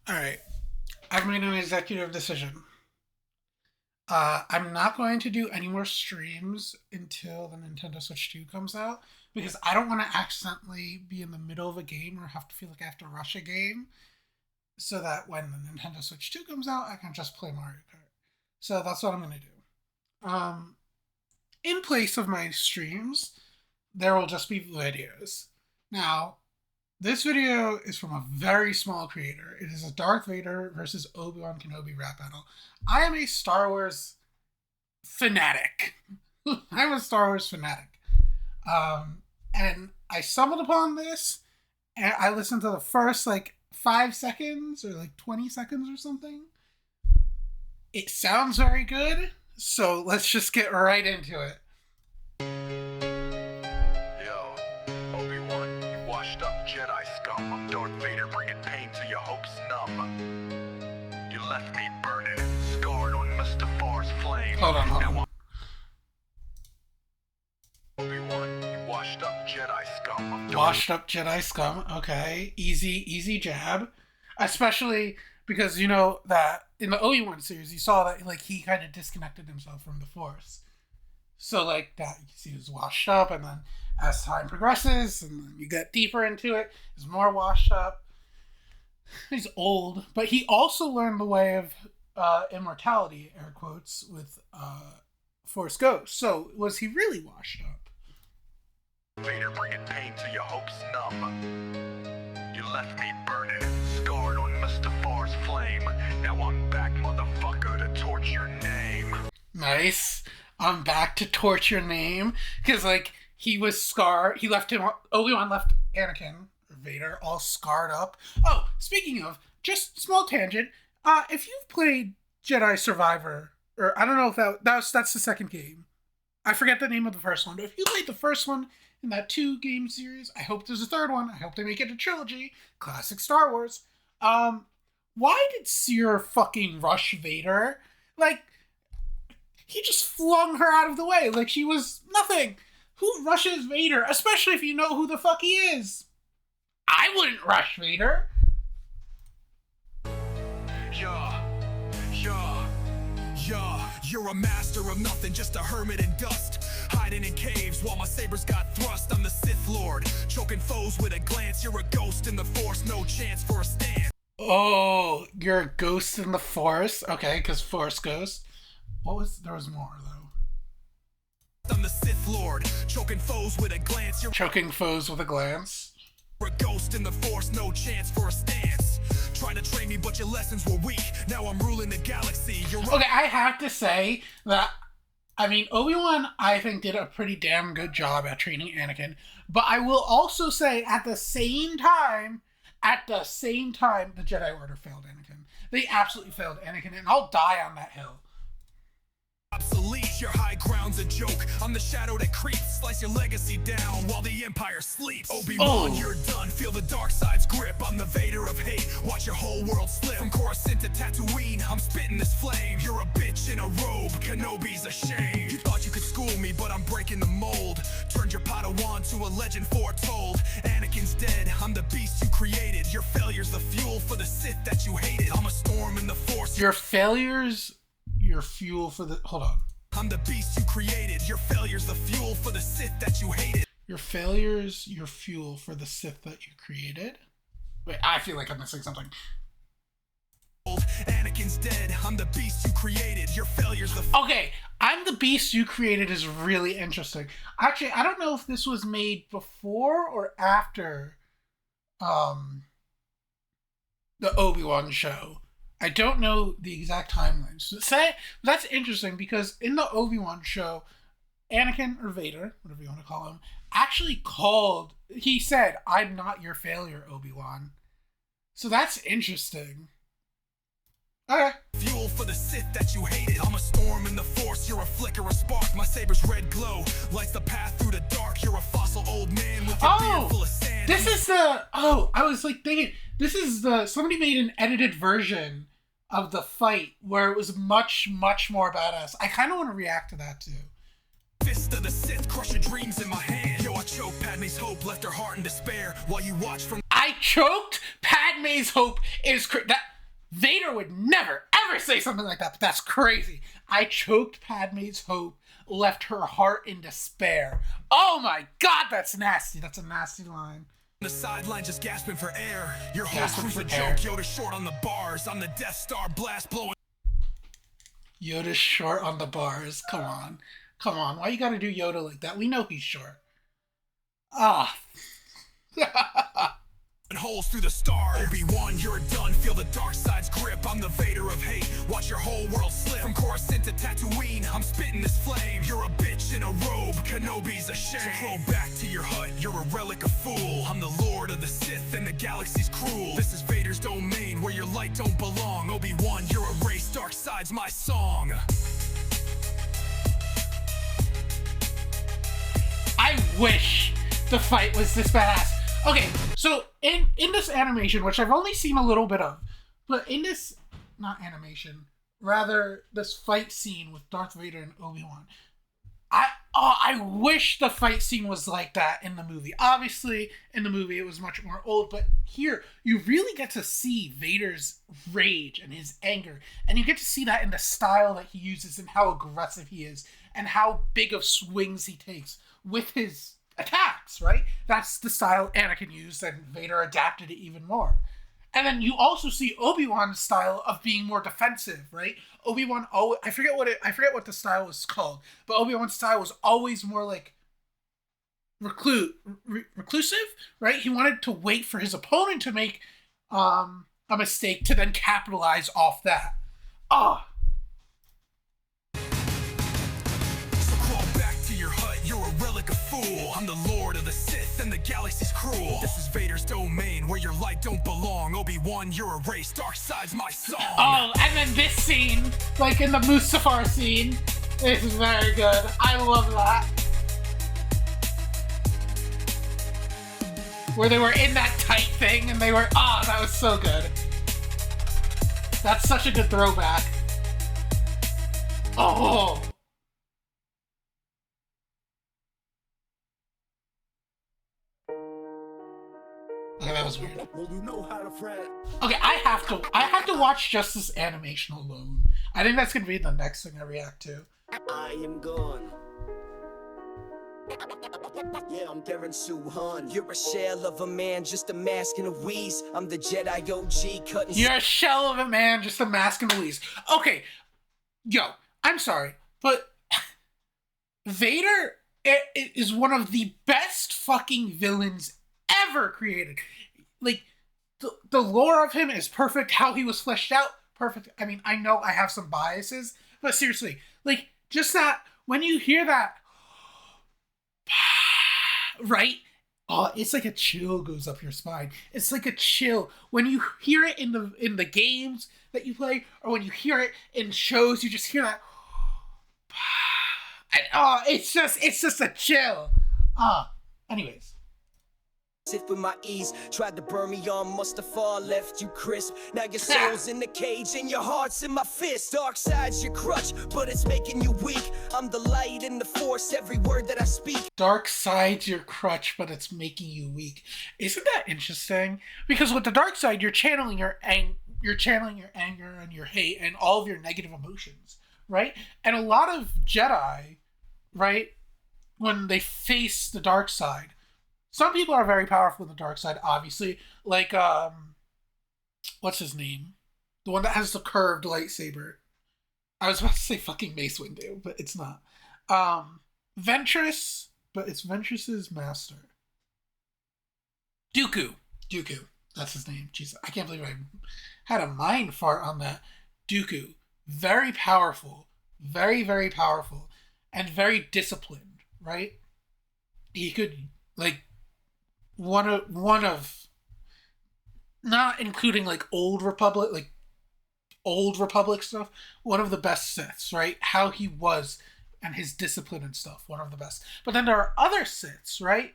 Alright, I've made an executive decision. I'm not going to do any more streams until the Nintendo Switch 2 comes out because I don't want to accidentally be in the middle of a game or have to feel like I have to rush a game so that when the Nintendo Switch 2 comes out, I can just play Mario Kart. So that's what I'm going to do. In place of my streams, there will just be videos. Now, this video is from a very small creator. It is a Darth Vader versus Obiwan Kenobi rap battle. I am a Star Wars fanatic. I'm a Star Wars fanatic. And I stumbled upon this, and I listened to the first, 5 seconds or 20 seconds or something. It sounds very good, so let's just get right into it. Jedi scum, I'm Darth Vader, bringing pain to your hopes numb. You left me burning, scarred on Mustafar's flame. Hold on. Obi-Wan, you washed up Jedi scum. Washed up Jedi scum, okay. Easy jab. Especially because you know that in the Obi-Wan series, you saw that he kind of disconnected himself from the Force. So that he was washed up, and then as time progresses and then you get deeper into it, he's more washed up. He's old, but he also learned the way of immortality, air quotes, with Force Ghost. So was he really washed up? Vader bringing pain to your hopes numb. You left me burning, scarred on Mustafar's flame. Now I'm back, motherfucker, to torch your name. Nice. I'm back to torch your name. Because, he was scarred. Obi-Wan left Anakin, or Vader, all scarred up. Oh, speaking of, just small tangent. If you've played Jedi Survivor, or I don't know if that's the second game. I forget the name of the first one. But if you played the first one in that 2-game series, I hope there's a third one. I hope they make it a trilogy. Classic Star Wars. Why did Seer fucking rush Vader? He just flung her out of the way like she was nothing. Who rushes Vader? Especially if you know who the fuck he is. I wouldn't rush Vader. You're a master of nothing, just a hermit in dust. Hiding in caves while my sabers got thrust. I'm the Sith Lord, choking foes with a glance. You're a ghost in the Force, no chance for a stand. Oh, you're a ghost in the Force? Okay, because Force Ghost. There was more, though. I'm the Sith Lord, choking foes with a glance. You're choking foes with a glance. A ghost in the Force, no chance for a stance. Trying to train me, but your lessons were weak. Now I'm ruling the galaxy. Okay, I have to say that, Obi-Wan, I think, did a pretty damn good job at training Anakin. But I will also say, at the same time, the Jedi Order failed Anakin. They absolutely failed Anakin, and I'll die on that hill. Obsolete, your high ground's a joke. I'm the shadow that creeps, slice your legacy down while the Empire sleeps. Obi-Wan, You're done, feel the dark side's grip. I'm the Vader of hate, watch your whole world slip. From Coruscant to Tatooine, I'm spitting this flame. You're a bitch in a robe, Kenobi's a shame. You thought you could school me, but I'm breaking the mold. Turned your Padawan to a legend foretold. Anakin's dead, I'm the beast you created. Your failure's the fuel for the Sith that you hated. I'm a storm in the Force. Your failures... your fuel for the... Hold on. I'm the beast you created. Your failure's the fuel for the Sith that you hated. Your failures, your fuel for the Sith that you created? Wait, I feel like I'm missing something. Anakin's dead. I'm the beast you created. Your failure's the... Okay, I'm the beast you created is really interesting. Actually, I don't know if this was made before or after the Obi-Wan show. I don't know the exact timelines. That's interesting because in the Obi-Wan show, Anakin, or Vader, whatever you want to call him, actually he said, "I'm not your failure, Obi-Wan." So that's interesting. Okay. Fuel for the Sith that you hated. I'm a storm in the Force, you're a flicker, a spark. My saber's red glow lights the path through the dark. You're a fossil old man with your beard full of sand. This is I was thinking, this is somebody made an edited version of the fight where it was much, much more badass. I kind of want to react to that too. Fist of the Sith, crush your dreams in my hand. Yo, I choked Padme's hope, left her heart in despair while you watch from... I choked Padme's hope is... Vader would never, ever say something like that, but that's crazy. I choked Padme's hope, left her heart in despair. Oh my god, that's nasty. That's a nasty line. The sideline just gasping for air. Your whole Gasping crew's for a joke. air. Yoda's short on the bars. I'm the Death Star blast blowing. Yoda's short on the bars. Come on. Come on. Why you gotta do Yoda like that? We know he's short. Ah. Holes through the stars. Obi-Wan, you're done. Feel the dark side's grip. I'm the Vader of hate. Watch your whole world slip. From Coruscant to Tatooine, I'm spitting this flame. You're a bitch in a robe. Kenobi's a shame. So throw back to your hut. You're a relic of fool. I'm the Lord of the Sith and the galaxy's cruel. This is Vader's domain where your light don't belong. Obi-Wan, you're a race. Dark side's my song. I wish the fight was this badass. Okay, so in this animation, which I've only seen a little bit of, but in this, not animation, rather this fight scene with Darth Vader and Obi-Wan, I wish the fight scene was like that in the movie. Obviously, in the movie it was much more old, but here you really get to see Vader's rage and his anger, and you get to see that in the style that he uses and how aggressive he is and how big of swings he takes with his attacks, right? That's the style Anakin used, and Vader adapted it even more. And then you also see Obi-Wan's style of being more defensive, right? Obi-Wan always, I forget what the style was called, but Obi-Wan's style was always more like reclusive, right? He wanted to wait for his opponent to make a mistake to then capitalize off that. I'm the Lord of the Sith and the galaxy's cruel. This is Vader's domain where your light don't belong. Obi-Wan, you're a race. Dark side's my song. Oh, and then this scene, like in the Mustafar scene, this is very good. I love that. Where they were in that tight thing and they were, that was so good. That's such a good throwback. Oh. Okay, that was weird. Well, you know how to fret. Okay, I have to watch just this animation alone. I think that's gonna be the next thing I react to. I am gone. Yeah, I'm Darren Suhan. You're a shell of a man, just a mask and a wheeze. I'm the Jedi OG cutting. You're a shell of a man, just a mask and a wheeze. Okay, yo, I'm sorry, but Vader is one of the best fucking villains ever created. Like, the lore of him is perfect. How he was fleshed out, perfect. I mean, I know I have some biases, but seriously, like, just that, when you hear that, right? Oh, it's like a chill goes up your spine. It's like a chill. When you hear it in the games that you play, or when you hear it in shows, you just hear that. And, it's just a chill. Anyways. Sit with my ease, tried to burn me on Mustafar, left you crisp. Now your soul's in the cage and your heart's in my fist. Dark side's your crutch, but it's making you weak. I'm the light and the force, every word that I speak. Dark side's your crutch, but it's making you weak. Isn't that interesting? Because with the dark side, you're channeling your anger and your hate and all of your negative emotions, right? And a lot of Jedi, right, when they face the dark side, some people are very powerful in the dark side, obviously. Like, what's his name? The one that has the curved lightsaber. I was about to say fucking Mace Windu, but it's not. Ventress, but it's Ventress's master. Dooku. That's his name. Jesus, I can't believe I had a mind fart on that. Dooku. Very powerful. Very, very powerful. And very disciplined, right? He could, like, one of not including like old republic stuff, one of the best Siths, right? How he was and his discipline and stuff, one of the best. But then there are other Siths, right,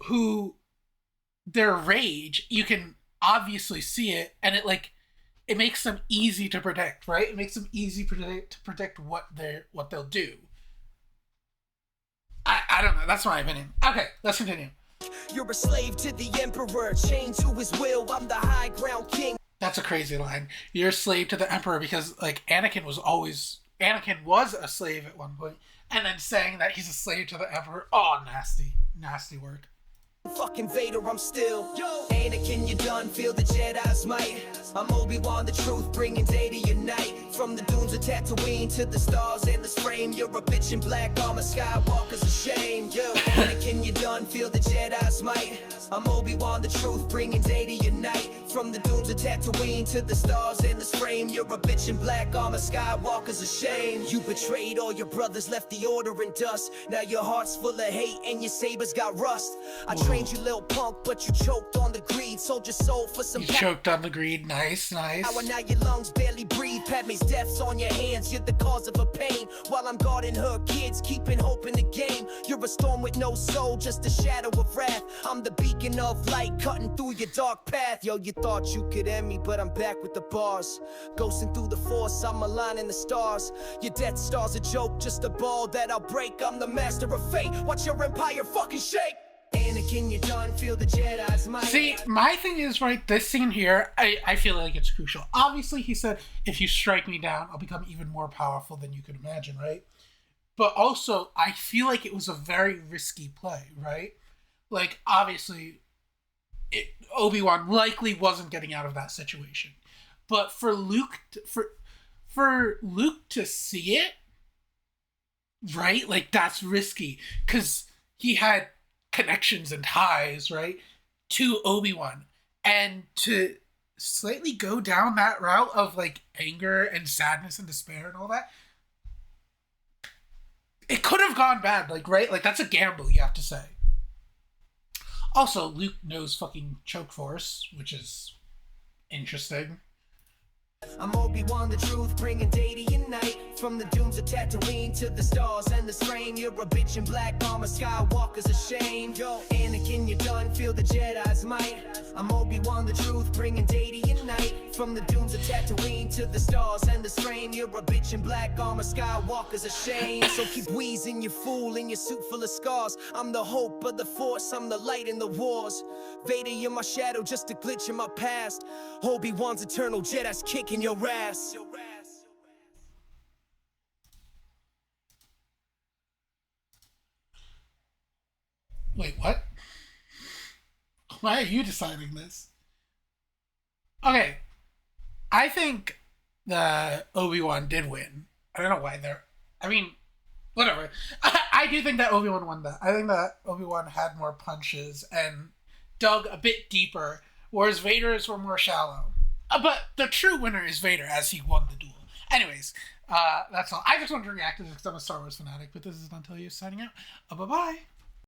who their rage, you can obviously see it, and it makes them easy to predict, right? It makes them easy to predict what they'll do. I don't know, that's my opinion. Okay, let's continue. You're a slave to the emperor, chained to his will. I'm the high ground king. That's a crazy line. You're a slave to the Emperor because, like, Anakin was a slave at one point, and then saying that he's a slave to the Emperor. Oh, nasty. Nasty work. Fucking Vader, I'm still Anakin, you done feel the Jedi's might. I'm Obiwan, the truth, bringing day to unite. From the dunes of Tatooine to the stars in this frame, you're a bitch in black armor, Skywalker's a shame. Yo, Anakin, you done feel the Jedi's might. I'm Obiwan, the truth, bringing day to unite. From the dunes of Tatooine to the stars in this frame, you're a bitch in black armor, Skywalker's a shame. You betrayed all your brothers, left the order in dust. Now your heart's full of hate and your sabers got rust. I trained you, little punk, but you choked on the greed. Sold your soul for some. You choked on the greed. Nice. Now your lungs barely breathe. Padme's death's on your hands. You're the cause of her pain. While I'm guarding her kids, keeping hope in the game. You're a storm with no soul, just a shadow of wrath. I'm the beacon of light, cutting through your dark path. Yo, you thought you could end me, but I'm back with the bars. Ghosting through the force, I'm aligning the stars. Your Death Star's a joke, just a ball that I'll break. I'm the master of fate. Watch your empire fucking shake. Anakin, you done feel the Jedi's might. See, my thing is, right, this scene here, I feel like it's crucial. Obviously, he said, if you strike me down, I'll become even more powerful than you could imagine, right? But also, I feel like it was a very risky play, right? Like, obviously, Obi-Wan likely wasn't getting out of that situation. But for Luke to see it, right? Like, that's risky. Because he had connections and ties, right, to Obi-Wan, and to slightly go down that route of like anger and sadness and despair and all that, it could have gone bad, like, right? Like, that's a gamble, you have to say. Also, Luke knows fucking choke force, which is interesting. I'm Obi-Wan, the truth, bringing day to unite. From the dunes of Tatooine to the stars and the frame, you're a bitch in black armor, Skywalker's a shame. Yo, Anakin, you done feel the Jedi's might. I'm Obi-Wan, the truth, bringing day to unite. From the dunes of Tatooine to the stars and the frame, you're a bitch in black armor, Skywalker's a shame. So keep wheezing, you fool, in your suit full of scars. I'm the hope of the Force, I'm the light in the wars. Vader, you're my shadow, just a glitch in my past. Obi-Wan's eternal Jedi's kicking your ass. Wait, what? Why are you deciding this? Okay, I think that Obi-Wan did win. I don't know why whatever. I do think that Obi-Wan won that. I think that Obi-Wan had more punches and dug a bit deeper, whereas Vader's were more shallow. But the true winner is Vader, as he won the duel. Anyways, that's all. I just wanted to react to this because I'm a Star Wars fanatic, but this is Dantelios signing out. Bye-bye.